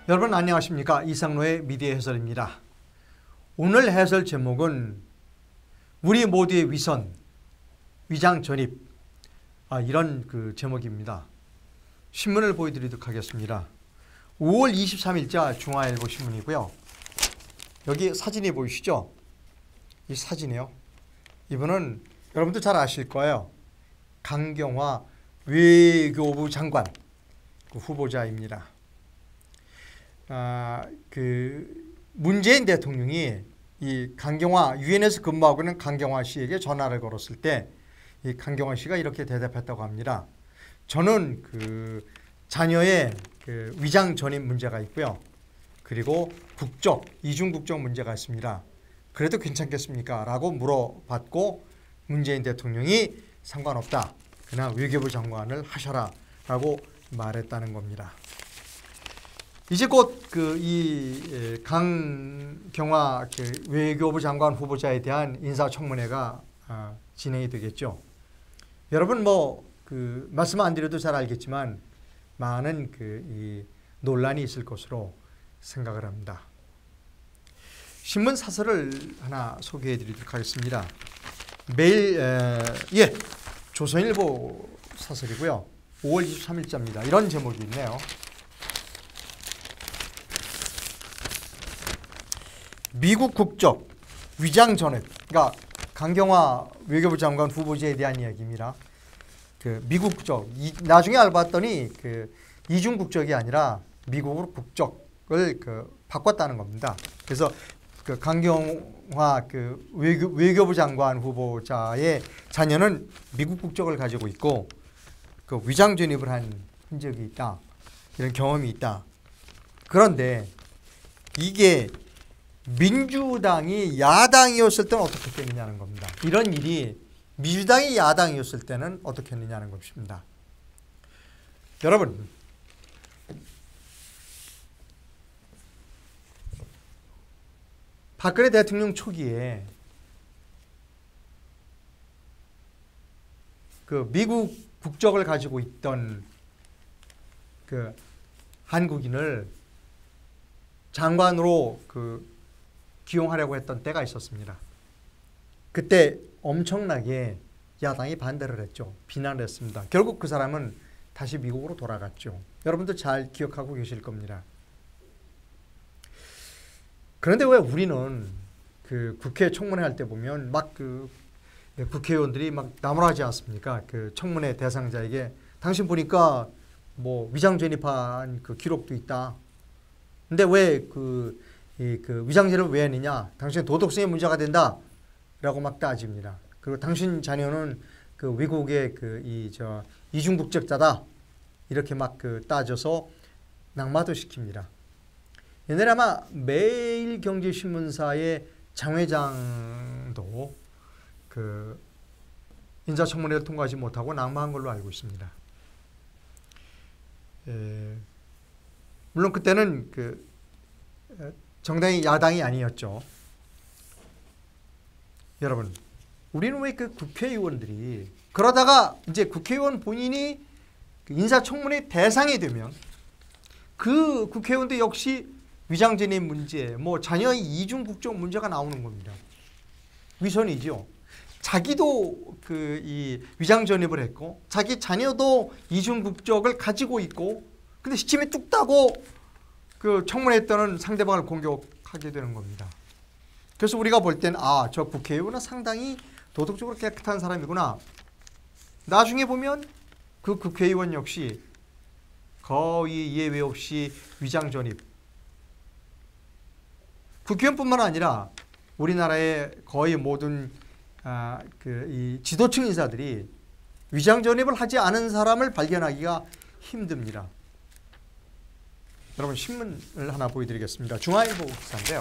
여러분 안녕하십니까? 이상로의 미디어 해설입니다. 오늘 해설 제목은 우리 모두의 위선, 위장 전입, 이런 제목입니다. 신문을 보여드리도록 하겠습니다. 5월 23일자 중앙일보 신문이고요. 여기 사진이 보이시죠? 이 사진이요. 이분은 여러분도 잘 아실 거예요. 강경화 외교부 장관 후보자입니다. 문재인 대통령이 이 강경화 유엔에서 근무하고 있는 강경화 씨에게 전화를 걸었을 때 이 강경화 씨가 이렇게 대답했다고 합니다. 저는 자녀의 위장 전입 문제가 있고요. 그리고 이중 국적 문제가 있습니다. 그래도 괜찮겠습니까? 라고 물어봤고 문재인 대통령이 상관없다. 그냥 외교부 장관을 하셔라 라고 말했다는 겁니다. 이제 곧 이 강경화 외교부 장관 후보자에 대한 인사청문회가 진행이 되겠죠. 여러분 말씀 안 드려도 잘 알겠지만 많은 이 논란이 있을 것으로 생각을 합니다. 신문 사설을 하나 소개해 드리도록 하겠습니다. 조선일보 사설이고요. 5월 23일자입니다. 이런 제목이 있네요. 미국 국적 위장 전입. 그러니까 강경화 외교부 장관 후보자에 대한 이야기입니다. 미국 국적. 나중에 알아봤더니 이중 국적이 아니라 미국으로 국적을 바꿨다는 겁니다. 그래서 강경화 외교부 장관 후보자의 자녀는 미국 국적을 가지고 있고 위장 전입을 한 흔적이 있다. 이런 경험이 있다. 그런데 이게 민주당이 야당이었을 때는 어떻게 됐느냐는 겁니다. 이런 일이 민주당이 야당이었을 때는 어떻게 했느냐는 것입니다. 여러분, 박근혜 대통령 초기에 미국 국적을 가지고 있던 한국인을 장관으로 기용하려고 했던 때가 있었습니다. 그때 엄청나게 야당이 반대를 했죠. 비난을 했습니다. 결국 그 사람은 다시 미국으로 돌아갔죠. 여러분들 잘 기억하고 계실 겁니다. 그런데 왜 우리는 국회 청문회 할 때 보면 국회의원들이 나무라지 않습니까? 청문회 대상자에게 당신 보니까 위장 전입한 기록도 있다. 근데 왜 위장 전입을 왜 했느냐? 당신 도덕성에 문제가 된다. 라고 따집니다. 그리고 당신 자녀는 외국의 이중 국적자다. 이렇게 따져서 낙마도 시킵니다. 옛날에 아마 매일경제신문사의 장 회장도 인사청문회를 통과하지 못하고 낙마한 걸로 알고 있습니다. 물론 그때는 정당이 야당이 아니었죠. 여러분, 우리는 왜 국회의원들이 그러다가 이제 국회의원 본인이 인사청문회 대상이 되면 그 국회의원도 역시 위장전입 문제, 자녀의 이중 국적 문제가 나오는 겁니다. 위선이죠. 자기도 이 위장 전입을 했고 자기 자녀도 이중 국적을 가지고 있고 근데 시침이 뚝 따고 청문회했던 상대방을 공격하게 되는 겁니다. 그래서 우리가 볼 땐 저 국회의원은 상당히 도덕적으로 깨끗한 사람이구나. 나중에 보면 그 국회의원 역시 거의 예외 없이 위장 전입. 국회의원뿐만 아니라 우리나라의 거의 모든 이 지도층 인사들이 위장 전입을 하지 않은 사람을 발견하기가 힘듭니다. 여러분 신문을 하나 보여드리겠습니다. 중앙일보 기사인데요.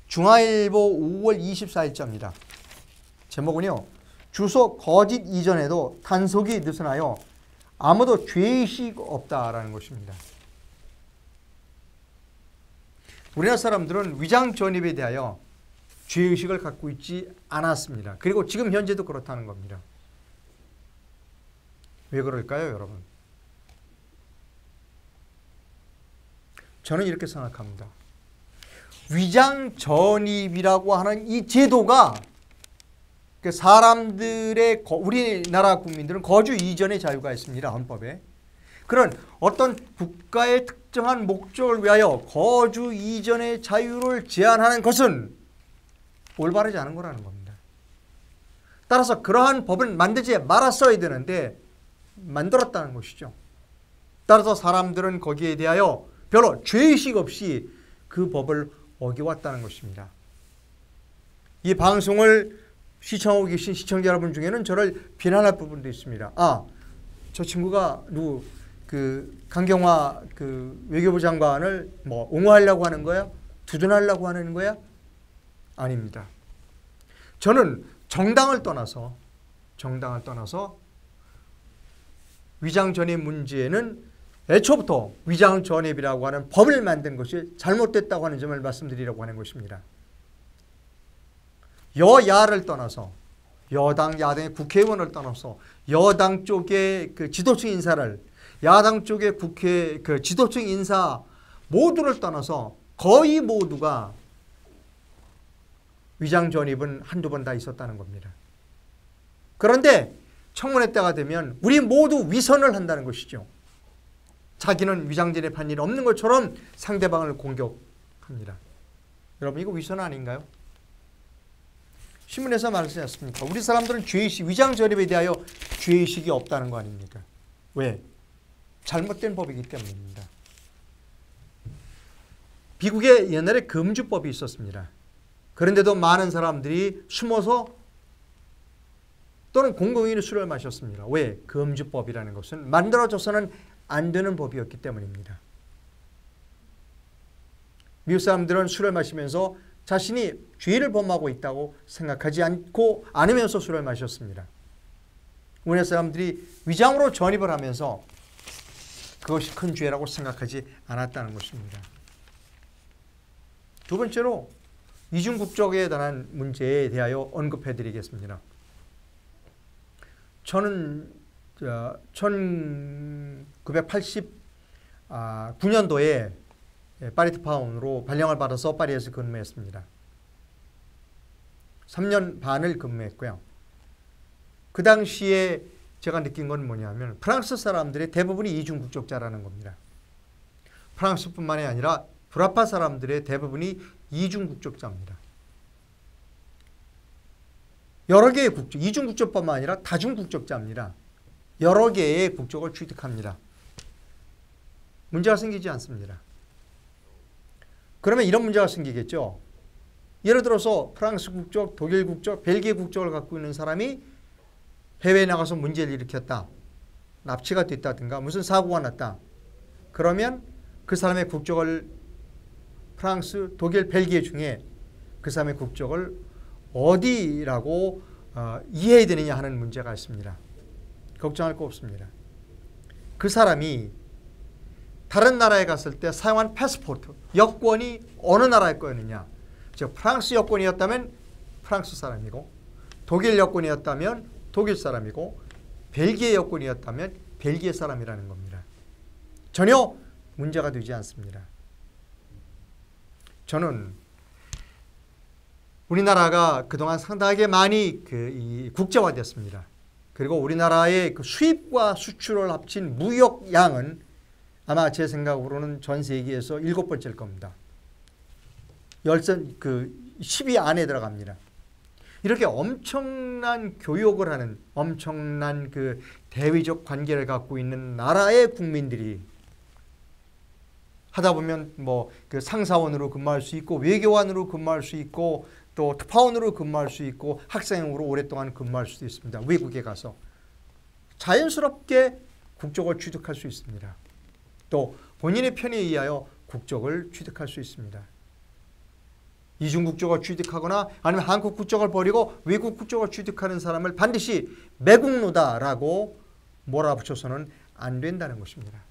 중앙일보 5월 24일자입니다. 제목은요. 주소 거짓 이전에도 단속이 느슨하여 아무도 죄의식 없다라는 것입니다. 우리나라 사람들은 위장 전입에 대하여 죄의식을 갖고 있지 않았습니다. 그리고 지금 현재도 그렇다는 겁니다. 왜 그럴까요, 여러분? 저는 이렇게 생각합니다. 위장 전입이라고 하는 이 제도가 사람들의, 우리나라 국민들은 거주 이전의 자유가 있습니다. 헌법에. 그런 어떤 국가의 특정한 목적을 위하여 거주 이전의 자유를 제한하는 것은 올바르지 않은 거라는 겁니다. 따라서 그러한 법을 만들지 말았어야 되는데 만들었다는 것이죠. 따라서 사람들은 거기에 대하여 별로 죄의식 없이 그 법을 어겨왔다는 것입니다. 이 방송을 시청하고 계신 시청자 여러분 중에는 저를 비난할 부분도 있습니다. 저 친구가 강경화 외교부 장관을 옹호하려고 하는 거야? 두둔하려고 하는 거야? 아닙니다. 저는 정당을 떠나서 위장 전입 문제는 애초부터 위장 전입이라고 하는 법을 만든 것이 잘못됐다고 하는 점을 말씀드리려고 하는 것입니다. 여야를 떠나서 여당, 야당의 국회의원을 떠나서 여당 쪽의 지도층 인사를, 야당 쪽의 지도층 인사 모두를 떠나서 거의 모두가 위장 전입은 한두 번 다 있었다는 겁니다. 그런데 청문회 때가 되면 우리 모두 위선을 한다는 것이죠. 자기는 위장 전입한 일 없는 것처럼 상대방을 공격합니다. 여러분, 이거 위선 아닌가요? 신문에서 말하지 않습니까? 우리 사람들은 위장 전입에 대하여 죄의식이 없다는 거 아닙니까? 왜? 잘못된 법이기 때문입니다. 미국에 옛날에 금주법이 있었습니다. 그런데도 많은 사람들이 숨어서 또는 공공연히 술을 마셨습니다. 왜? 금주법이라는 것은 만들어져서는 안 되는 법이었기 때문입니다. 미국 사람들은 술을 마시면서 자신이 죄를 범하고 있다고 생각하지 않으면서 술을 마셨습니다. 우리나라 사람들이 위장으로 전입을 하면서 그것이 큰 죄라고 생각하지 않았다는 것입니다. 두 번째로 이중국적에 관한 문제에 대하여 언급해 드리겠습니다. 저는 1989년도에 파리 특파원으로 발령을 받아서 파리에서 근무했습니다. 3년 반을 근무했고요. 그 당시에 제가 느낀 건 뭐냐면 프랑스 사람들의 대부분이 이중국적자라는 겁니다. 프랑스뿐만이 아니라 불아파 사람들의 대부분이 이중국적자입니다. 여러 개의 국적, 이중국적뿐만 아니라 다중국적자입니다. 여러 개의 국적을 취득합니다. 문제가 생기지 않습니다. 그러면 이런 문제가 생기겠죠. 예를 들어서 프랑스 국적, 독일 국적, 벨기에 국적을 갖고 있는 사람이 해외에 나가서 문제를 일으켰다. 납치가 됐다든가 무슨 사고가 났다. 그러면 그 사람의 국적을 프랑스, 독일, 벨기에 중에 그 사람의 국적을 어디라고 이해해야 되느냐 하는 문제가 있습니다. 걱정할 거 없습니다. 그 사람이 다른 나라에 갔을 때 사용한 패스포트, 여권이 어느 나라의 거였느냐. 즉 프랑스 여권이었다면 프랑스 사람이고 독일 여권이었다면 독일 사람이고 벨기에 여권이었다면 벨기에 사람이라는 겁니다. 전혀 문제가 되지 않습니다. 저는 우리나라가 그동안 상당하게 많이 국제화됐습니다. 그리고 우리나라의 수입과 수출을 합친 무역량은 아마 제 생각으로는 전 세계에서 7번째일 겁니다. 10위 안에 들어갑니다. 이렇게 엄청난 교역을 하는 엄청난 대외적 관계를 갖고 있는 나라의 국민들이 하다 보면 상사원으로 근무할 수 있고 외교관으로 근무할 수 있고 또 특파원으로 근무할 수 있고 학생으로 오랫동안 근무할 수도 있습니다. 외국에 가서 자연스럽게 국적을 취득할 수 있습니다. 또 본인의 편에 의하여 국적을 취득할 수 있습니다. 이중국적을 취득하거나 아니면 한국 국적을 버리고 외국 국적을 취득하는 사람을 반드시 매국노다라고 몰아붙여서는 안 된다는 것입니다.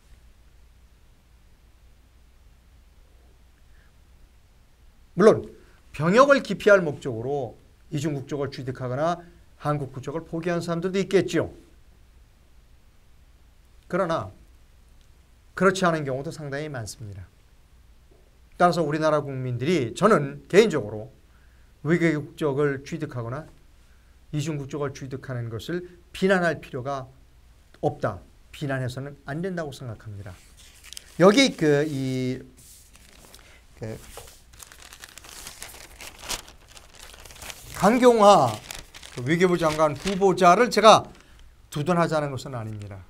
물론 병역을 기피할 목적으로 이중국적을 취득하거나 한국 국적을 포기한 사람들도 있겠죠. 그러나 그렇지 않은 경우도 상당히 많습니다. 따라서 우리나라 국민들이 저는 개인적으로 외국의 국적을 취득하거나 이중 국적을 취득하는 것을 비난할 필요가 없다. 비난해서는 안 된다고 생각합니다. 여기 강경화 외교부 장관 후보자를 제가 두둔하자는 것은 아닙니다.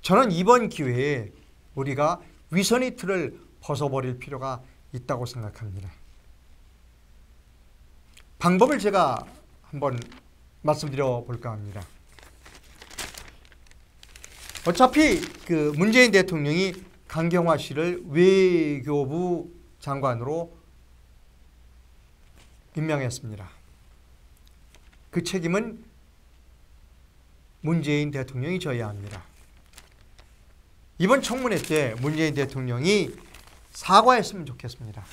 저는 이번 기회에 우리가 위선의 틀을 벗어버릴 필요가 있다고 생각합니다. 방법을 제가 한번 말씀드려 볼까 합니다. 어차피 문재인 대통령이 강경화 씨를 외교부 장관으로 임명했습니다. 그 책임은 문재인 대통령이 져야 합니다. 이번 청문회 때 문재인 대통령이 사과했으면 좋겠습니다.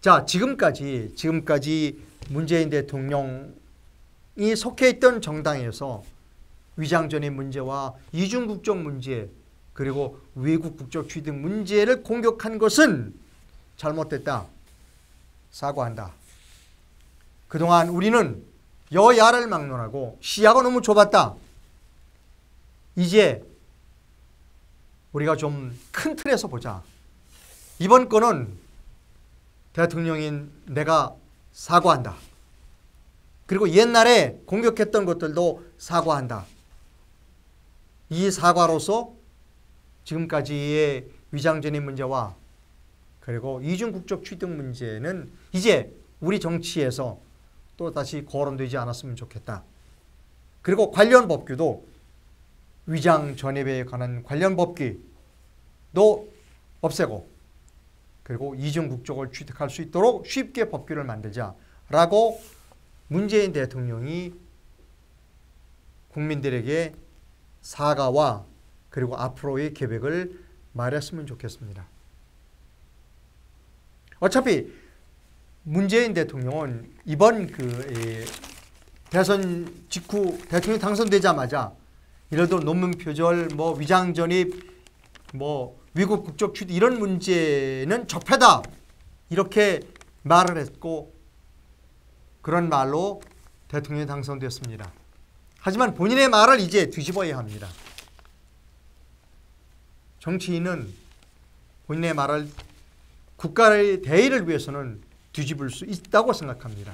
자, 지금까지 문재인 대통령이 속해 있던 정당에서 위장전입 문제와 이중국적 문제 그리고 외국 국적 취득 문제를 공격한 것은 잘못됐다. 사과한다. 그동안 우리는 여야를 막론하고 시야가 너무 좁았다. 이제 우리가 좀 큰 틀에서 보자. 이번 건은 대통령인 내가 사과한다. 그리고 옛날에 공격했던 것들도 사과한다. 이 사과로서 지금까지의 위장전입 문제와 그리고 이중국적 취득 문제는 이제 우리 정치에서 또 다시 거론되지 않았으면 좋겠다. 그리고 관련 법규도 위장전입에 관한 관련 법규도 없애고 그리고 이중국적을 취득할 수 있도록 쉽게 법규를 만들자라고 문재인 대통령이 국민들에게 사과와 그리고 앞으로의 계획을 말했으면 좋겠습니다. 어차피 문재인 대통령은 이번 대선 직후 대통령이 당선되자마자 예를 들어 논문 표절, 위장전입, 미국 국적 취득 이런 문제는 적폐다 이렇게 말을 했고 그런 말로 대통령이 당선되었습니다. 하지만 본인의 말을 이제 뒤집어야 합니다. 정치인은 본인의 말을 국가의 대의를 위해서는 뒤집을 수 있다고 생각합니다.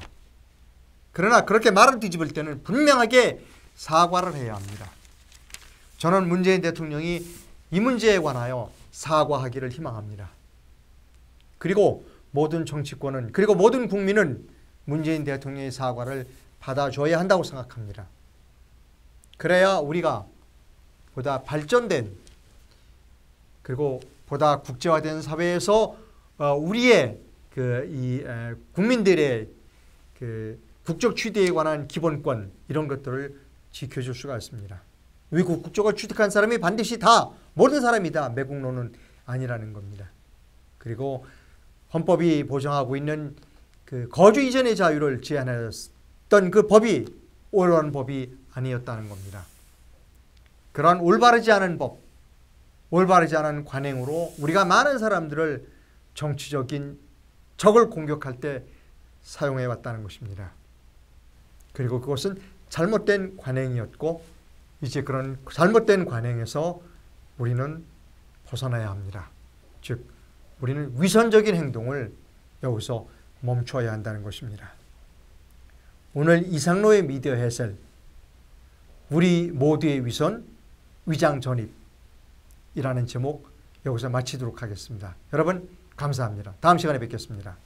그러나 그렇게 말을 뒤집을 때는 분명하게 사과를 해야 합니다. 저는 문재인 대통령이 이 문제에 관하여 사과하기를 희망합니다. 그리고 모든 정치권은 그리고 모든 국민은 문재인 대통령의 사과를 받아줘야 한다고 생각합니다. 그래야 우리가 보다 발전된 그리고 보다 국제화된 사회에서 우리의 국민들의 국적 취득에 관한 기본권 이런 것들을 지켜줄 수가 있습니다. 외국 국적을 취득한 사람이 반드시 다 모든 사람이다. 매국노는 아니라는 겁니다. 그리고 헌법이 보장하고 있는 거주 이전의 자유를 제한했던 그 법이 올바른 법이 아니었다는 겁니다. 그러한 올바르지 않은 법, 올바르지 않은 관행으로 우리가 많은 사람들을 정치적인 적을 공격할 때 사용해 왔다는 것입니다. 그리고 그것은 잘못된 관행이었고 이제 그런 잘못된 관행에서 우리는 벗어나야 합니다. 즉 우리는 위선적인 행동을 여기서 멈춰야 한다는 것입니다. 오늘 이상로의 미디어 해설 우리 모두의 위선, 위장전입이라는 제목 여기서 마치도록 하겠습니다. 여러분 감사합니다. 다음 시간에 뵙겠습니다.